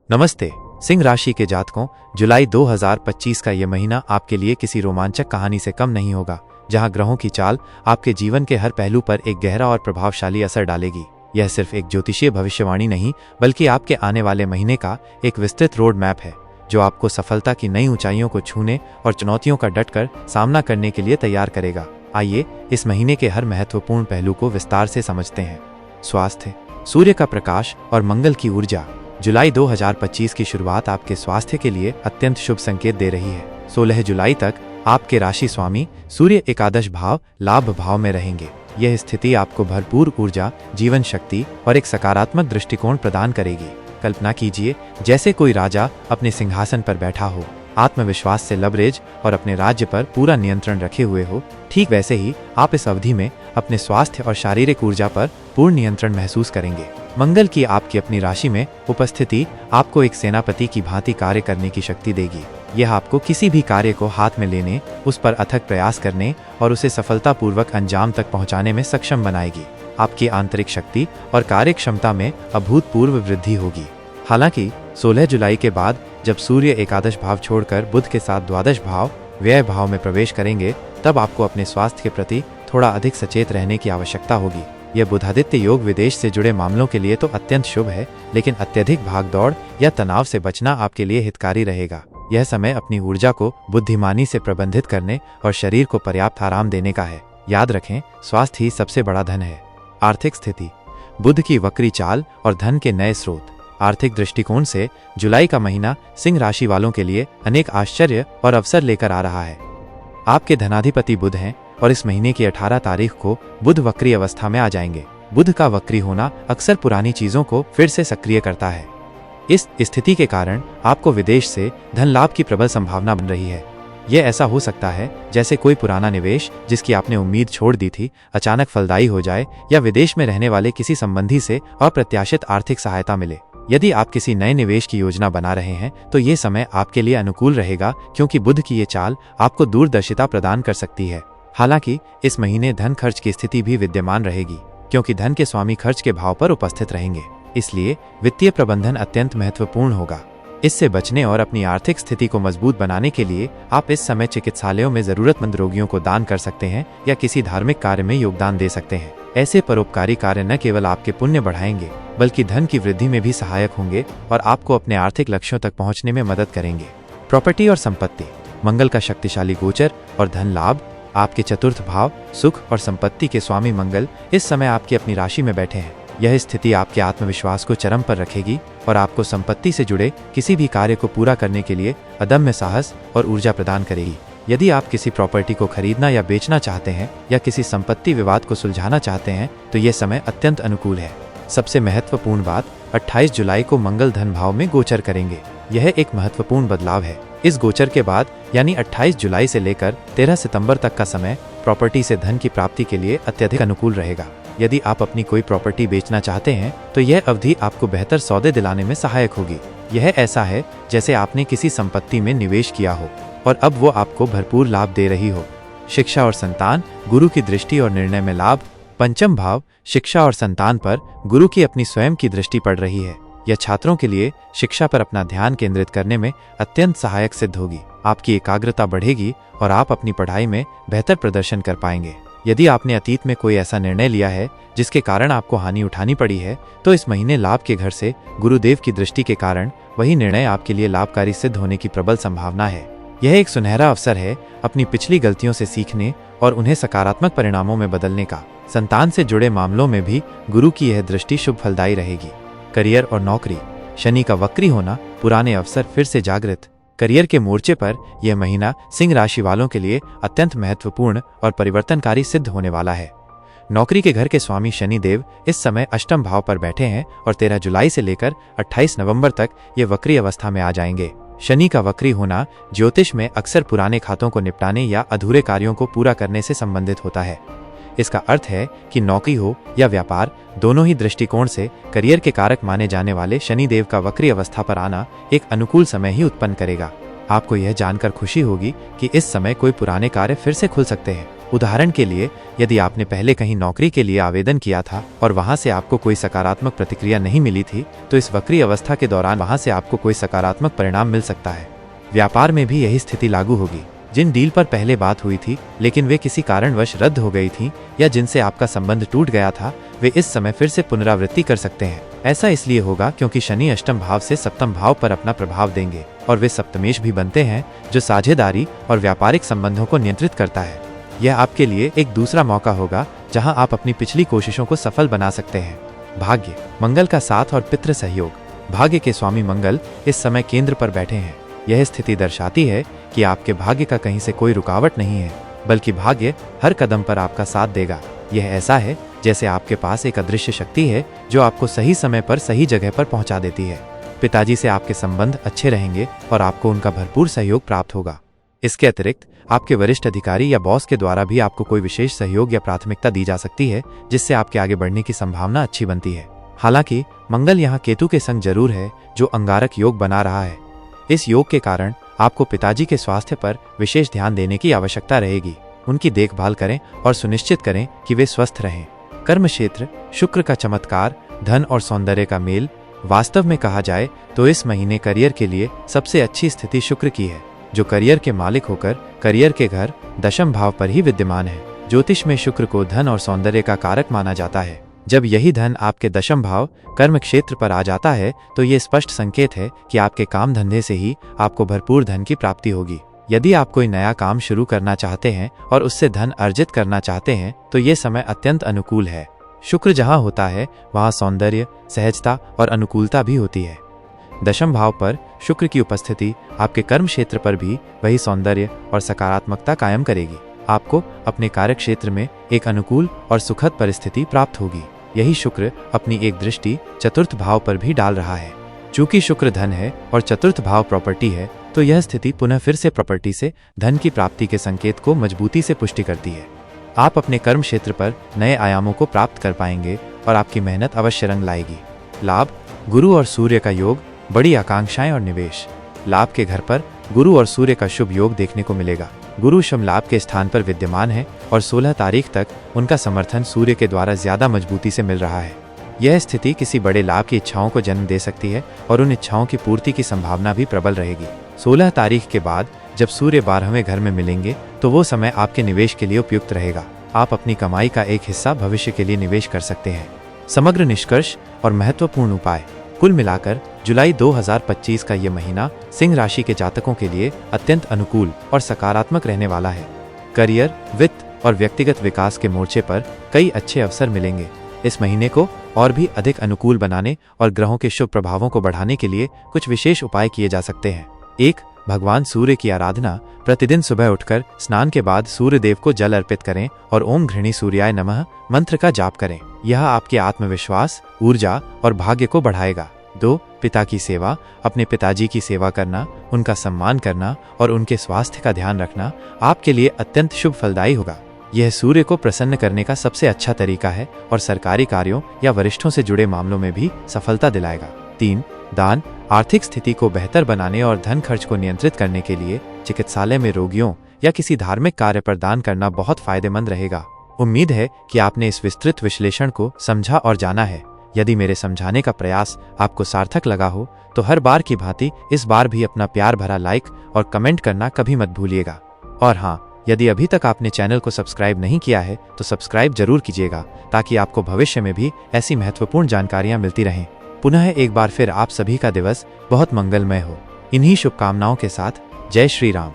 नमस्ते। सिंह राशि के जातकों, जुलाई 2025 का ये महीना आपके लिए किसी रोमांचक कहानी से कम नहीं होगा, जहां ग्रहों की चाल आपके जीवन के हर पहलू पर एक गहरा और प्रभावशाली असर डालेगी। यह सिर्फ एक ज्योतिषीय भविष्यवाणी नहीं, बल्कि आपके आने वाले महीने का एक विस्तृत रोड मैप है, जो आपको सफलता की नई ऊंचाइयों को छूने और चुनौतियों का डटकर सामना करने के लिए तैयार करेगा। आइए इस महीने के हर महत्वपूर्ण पहलू को विस्तार से समझते हैं। स्वास्थ्य, सूर्य का प्रकाश और मंगल की ऊर्जा। जुलाई 2025 की शुरुआत आपके स्वास्थ्य के लिए अत्यंत शुभ संकेत दे रही है। 16 जुलाई तक आपके राशि स्वामी सूर्य एकादश भाव लाभ भाव में रहेंगे। यह स्थिति आपको भरपूर ऊर्जा, जीवन शक्ति और एक सकारात्मक दृष्टिकोण प्रदान करेगी। कल्पना कीजिए जैसे कोई राजा अपने सिंहासन पर बैठा हो, आत्मविश्वास से लबरेज और अपने राज्य पर पूरा नियंत्रण रखे हुए हो। ठीक वैसे ही आप इस अवधि में अपने स्वास्थ्य और शारीरिक ऊर्जा पर पूर्ण नियंत्रण महसूस करेंगे। मंगल की आपकी अपनी राशि में उपस्थिति आपको एक सेनापति की भांति कार्य करने की शक्ति देगी। यह आपको किसी भी कार्य को हाथ में लेने, उस पर अथक प्रयास करने और उसे सफलतापूर्वक अंजाम तक पहुंचाने में सक्षम बनाएगी। आपकी आंतरिक शक्ति और कार्य क्षमता में अभूतपूर्व वृद्धि होगी। हालांकि 16 जुलाई के बाद जब सूर्य एकादश भाव छोड़कर बुध के साथ द्वादश भाव व्यय भाव में प्रवेश करेंगे, तब आपको अपने स्वास्थ्य के प्रति थोड़ा अधिक सचेत रहने की आवश्यकता होगी। यह बुधादित्य योग विदेश से जुड़े मामलों के लिए तो अत्यंत शुभ है, लेकिन अत्यधिक भागदौड़ या तनाव से बचना आपके लिए हितकारी रहेगा। यह समय अपनी ऊर्जा को बुद्धिमानी से प्रबंधित करने और शरीर को पर्याप्त आराम देने का है। याद रखें, स्वास्थ्य ही सबसे बड़ा धन है। आर्थिक स्थिति, बुध की वक्री चाल और धन के नए स्रोत। आर्थिक दृष्टिकोण से जुलाई का महीना सिंह राशि वालों के लिए अनेक आश्चर्य और अवसर लेकर आ रहा है। आपके धनाधिपति बुध हैं और इस महीने की 18 तारीख को बुध वक्री अवस्था में आ जाएंगे। बुध का वक्री होना अक्सर पुरानी चीजों को फिर से सक्रिय करता है। इस स्थिति के कारण आपको विदेश से धन लाभ की प्रबल संभावना बन रही है। यह ऐसा हो सकता है जैसे कोई पुराना निवेश जिसकी आपने उम्मीद छोड़ दी थी, अचानक फलदायी हो जाए, या विदेश में रहने वाले किसी संबंधी से अप्रत्याशित आर्थिक सहायता मिले। यदि आप किसी नए निवेश की योजना बना रहे हैं तो ये समय आपके लिए अनुकूल रहेगा, क्योंकि बुध की ये चाल आपको दूरदर्शिता प्रदान कर सकती है। हालांकि इस महीने धन खर्च की स्थिति भी विद्यमान रहेगी, क्योंकि धन के स्वामी खर्च के भाव पर उपस्थित रहेंगे। इसलिए वित्तीय प्रबंधन अत्यंत महत्वपूर्ण होगा। इससे बचने और अपनी आर्थिक स्थिति को मजबूत बनाने के लिए आप इस समय चिकित्सालयों में जरूरतमंद रोगियों को दान कर सकते हैं या किसी धार्मिक कार्य में योगदान दे सकते हैं। ऐसे परोपकारी कार्य न केवल आपके पुण्य बढ़ाएंगे, बल्कि धन की वृद्धि में भी सहायक होंगे और आपको अपने आर्थिक लक्ष्यों तक पहुंचने में मदद करेंगे। प्रॉपर्टी और संपत्ति, मंगल का शक्तिशाली गोचर और धन लाभ। आपके चतुर्थ भाव सुख और संपत्ति के स्वामी मंगल इस समय आपकी अपनी राशि में बैठे हैं। यह स्थिति आपके आत्मविश्वास को चरम पर रखेगी और आपको संपत्ति से जुड़े किसी भी कार्य को पूरा करने के लिए अदम्य साहस और ऊर्जा प्रदान करेगी। यदि आप किसी प्रॉपर्टी को खरीदना या बेचना चाहते हैं या किसी संपत्ति विवाद को सुलझाना चाहते हैं तो यह समय अत्यंत अनुकूल है। सबसे महत्वपूर्ण बात, 28 जुलाई को मंगल धन भाव में गोचर करेंगे। यह एक महत्वपूर्ण बदलाव है। इस गोचर के बाद यानी 28 जुलाई से लेकर 13 सितंबर तक का समय प्रॉपर्टी से धन की प्राप्ति के लिए अत्यधिक अनुकूल रहेगा। यदि आप अपनी कोई प्रॉपर्टी बेचना चाहते हैं तो यह अवधि आपको बेहतर सौदे दिलाने में सहायक होगी। यह ऐसा है जैसे आपने किसी संपत्ति में निवेश किया हो और अब वो आपको भरपूर लाभ दे रही हो। शिक्षा और संतान, गुरु की दृष्टि और निर्णय में लाभ। पंचम भाव शिक्षा और संतान पर गुरु की अपनी स्वयं की दृष्टि पड़ रही है। यह छात्रों के लिए शिक्षा पर अपना ध्यान केंद्रित करने में अत्यंत सहायक सिद्ध होगी। आपकी एकाग्रता बढ़ेगी और आप अपनी पढ़ाई में बेहतर प्रदर्शन कर पाएंगे। यदि आपने अतीत में कोई ऐसा निर्णय लिया है जिसके कारण आपको हानि उठानी पड़ी है, तो इस महीने लाभ के घर से गुरुदेव की दृष्टि के कारण वही निर्णय आपके लिए लाभकारी सिद्ध होने की प्रबल संभावना है। यह एक सुनहरा अवसर है अपनी पिछली गलतियों से सीखने और उन्हें सकारात्मक परिणामों में बदलने का। संतान से जुड़े मामलों में भी गुरु की यह दृष्टि शुभ फलदायी रहेगी। करियर और नौकरी, शनि का वक्री होना, पुराने अवसर फिर से जागृत। करियर के मोर्चे पर यह महीना सिंह राशि वालों के लिए अत्यंत महत्वपूर्ण और परिवर्तनकारी सिद्ध होने वाला है। नौकरी के घर के स्वामी शनि देव इस समय अष्टम भाव पर बैठे हैं और 13 जुलाई से लेकर 28 नवंबर तक ये वक्री अवस्था में आ जाएंगे। शनि का वक्री होना ज्योतिष में अक्सर पुराने खातों को निपटाने या अधूरे कार्यों को पूरा करने से संबंधित होता है। इसका अर्थ है कि नौकरी हो या व्यापार, दोनों ही दृष्टिकोण से करियर के कारक माने जाने वाले शनिदेव का वक्री अवस्था पर आना एक अनुकूल समय ही उत्पन्न करेगा। आपको यह जानकर खुशी होगी कि इस समय कोई पुराने कार्य फिर से खुल सकते हैं। उदाहरण के लिए, यदि आपने पहले कहीं नौकरी के लिए आवेदन किया था और वहां से आपको कोई सकारात्मक प्रतिक्रिया नहीं मिली थी, तो इस वक्री अवस्था के दौरान वहां से आपको कोई सकारात्मक परिणाम मिल सकता है। व्यापार में भी यही स्थिति लागू होगी। जिन डील पर पहले बात हुई थी लेकिन वे किसी कारणवश रद्द हो गई थी या जिनसे आपका संबंध टूट गया था, वे इस समय फिर से पुनरावृत्ति कर सकते हैं। ऐसा इसलिए होगा क्योंकि शनि अष्टम भाव से सप्तम भाव पर अपना प्रभाव देंगे और वे सप्तमेश भी बनते हैं, जो साझेदारी और व्यापारिक संबंधों को नियंत्रित करता है। यह आपके लिए एक दूसरा मौका होगा जहां आप अपनी पिछली कोशिशों को सफल बना सकते हैं। भाग्य, मंगल का साथ और पितृ सहयोग। भाग्य के स्वामी मंगल इस समय केंद्र पर बैठे हैं। यह स्थिति दर्शाती है कि आपके भाग्य का कहीं से कोई रुकावट नहीं है, बल्कि भाग्य हर कदम पर आपका साथ देगा। यह ऐसा है जैसे आपके पास एक अदृश्य शक्ति है जो आपको सही समय पर सही जगह पर पहुंचा देती है। पिताजी से आपके संबंध अच्छे रहेंगे और आपको उनका भरपूर सहयोग प्राप्त होगा। इसके अतिरिक्त आपके वरिष्ठ अधिकारी या बॉस के द्वारा भी आपको कोई विशेष सहयोग या प्राथमिकता दी जा सकती है, जिससे आपके आगे बढ़ने की संभावना अच्छी बनती है। हालांकि मंगल यहाँ केतु के संग जरूर है, जो अंगारक योग बना रहा है। इस योग के कारण आपको पिताजी के स्वास्थ्य पर विशेष ध्यान देने की आवश्यकता रहेगी। उनकी देखभाल करें और सुनिश्चित करें कि वे स्वस्थ रहें। कर्म क्षेत्र, शुक्र का चमत्कार, धन और सौंदर्य का मेल। वास्तव में कहा जाए तो इस महीने करियर के लिए सबसे अच्छी स्थिति शुक्र की है, जो करियर के मालिक होकर करियर के घर दशम भाव पर ही विद्यमान है। ज्योतिष में शुक्र को धन और सौंदर्य का कारक माना जाता है। जब यही धन आपके दशम भाव कर्म क्षेत्र पर आ जाता है तो ये स्पष्ट संकेत है कि आपके काम धंधे से ही आपको भरपूर धन की प्राप्ति होगी। यदि आप कोई नया काम शुरू करना चाहते हैं और उससे धन अर्जित करना चाहते हैं तो ये समय अत्यंत अनुकूल है। शुक्र जहाँ होता है वहाँ सौंदर्य, सहजता और अनुकूलता भी होती है। दशम भाव पर शुक्र की उपस्थिति आपके कर्म क्षेत्र पर भी वही सौंदर्य और सकारात्मकता कायम करेगी। आपको अपने कार्य क्षेत्र में एक अनुकूल और सुखद परिस्थिति प्राप्त होगी। यही शुक्र अपनी एक दृष्टि चतुर्थ भाव पर भी डाल रहा है। चूंकि शुक्र धन है और चतुर्थ भाव प्रॉपर्टी है, तो यह स्थिति पुनः फिर से प्रॉपर्टी से धन की प्राप्ति के संकेत को मजबूती से पुष्टि करती है। आप अपने कर्म क्षेत्र पर नए आयामों को प्राप्त कर पाएंगे और आपकी मेहनत अवश्य रंग लाएगी। लाभ, गुरु और सूर्य का योग, बड़ी आकांक्षाएं और निवेश। लाभ के घर पर गुरु और सूर्य का शुभ योग देखने को मिलेगा। गुरु शम लाभ के स्थान पर विद्यमान है और 16 तारीख तक उनका समर्थन सूर्य के द्वारा ज्यादा मजबूती से मिल रहा है। यह स्थिति किसी बड़े लाभ की इच्छाओं को जन्म दे सकती है और उन इच्छाओं की पूर्ति की संभावना भी प्रबल रहेगी। 16 तारीख के बाद जब सूर्य 12वें घर में मिलेंगे तो वो समय आपके निवेश के लिए उपयुक्त रहेगा। आप अपनी कमाई का एक हिस्सा भविष्य के लिए निवेश कर सकते हैं। समग्र निष्कर्ष और महत्वपूर्ण उपाय। कुल मिलाकर जुलाई 2025 का ये महीना सिंह राशि के जातकों के लिए अत्यंत अनुकूल और सकारात्मक रहने वाला है। करियर, वित्त और व्यक्तिगत विकास के मोर्चे पर कई अच्छे अवसर मिलेंगे। इस महीने को और भी अधिक अनुकूल बनाने और ग्रहों के शुभ प्रभावों को बढ़ाने के लिए कुछ विशेष उपाय किए जा सकते हैं। 1. भगवान सूर्य की आराधना। प्रतिदिन सुबह उठकर स्नान के बाद सूर्य देव को जल अर्पित करें और ओम घृणी सूर्याय नमः मंत्र का जाप करें। यह आपके आत्मविश्वास, ऊर्जा और भाग्य को बढ़ाएगा। 2. पिता की सेवा। अपने पिताजी की सेवा करना, उनका सम्मान करना और उनके स्वास्थ्य का ध्यान रखना आपके लिए अत्यंत शुभ फलदायी होगा। यह सूर्य को प्रसन्न करने का सबसे अच्छा तरीका है और सरकारी कार्यों या वरिष्ठों से जुड़े मामलों में भी सफलता दिलाएगा। 3. दान। आर्थिक स्थिति को बेहतर बनाने और धन खर्च को नियंत्रित करने के लिए चिकित्सालय में रोगियों या किसी धार्मिक कार्य पर दान करना बहुत फायदेमंद रहेगा। उम्मीद है कि आपने इस विस्तृत विश्लेषण को समझा और जाना है। यदि मेरे समझाने का प्रयास आपको सार्थक लगा हो तो हर बार की भांति इस बार भी अपना प्यार भरा लाइक और कमेंट करना कभी मत भूलिएगा। और हाँ, यदि अभी तक आपने चैनल को सब्सक्राइब नहीं किया है तो सब्सक्राइब जरूर कीजिएगा, ताकि आपको भविष्य में भी ऐसी महत्वपूर्ण जानकारियां मिलती रहें। पुनः एक बार फिर आप सभी का दिवस बहुत मंगलमय हो। इन्हीं शुभकामनाओं के साथ जय श्री राम।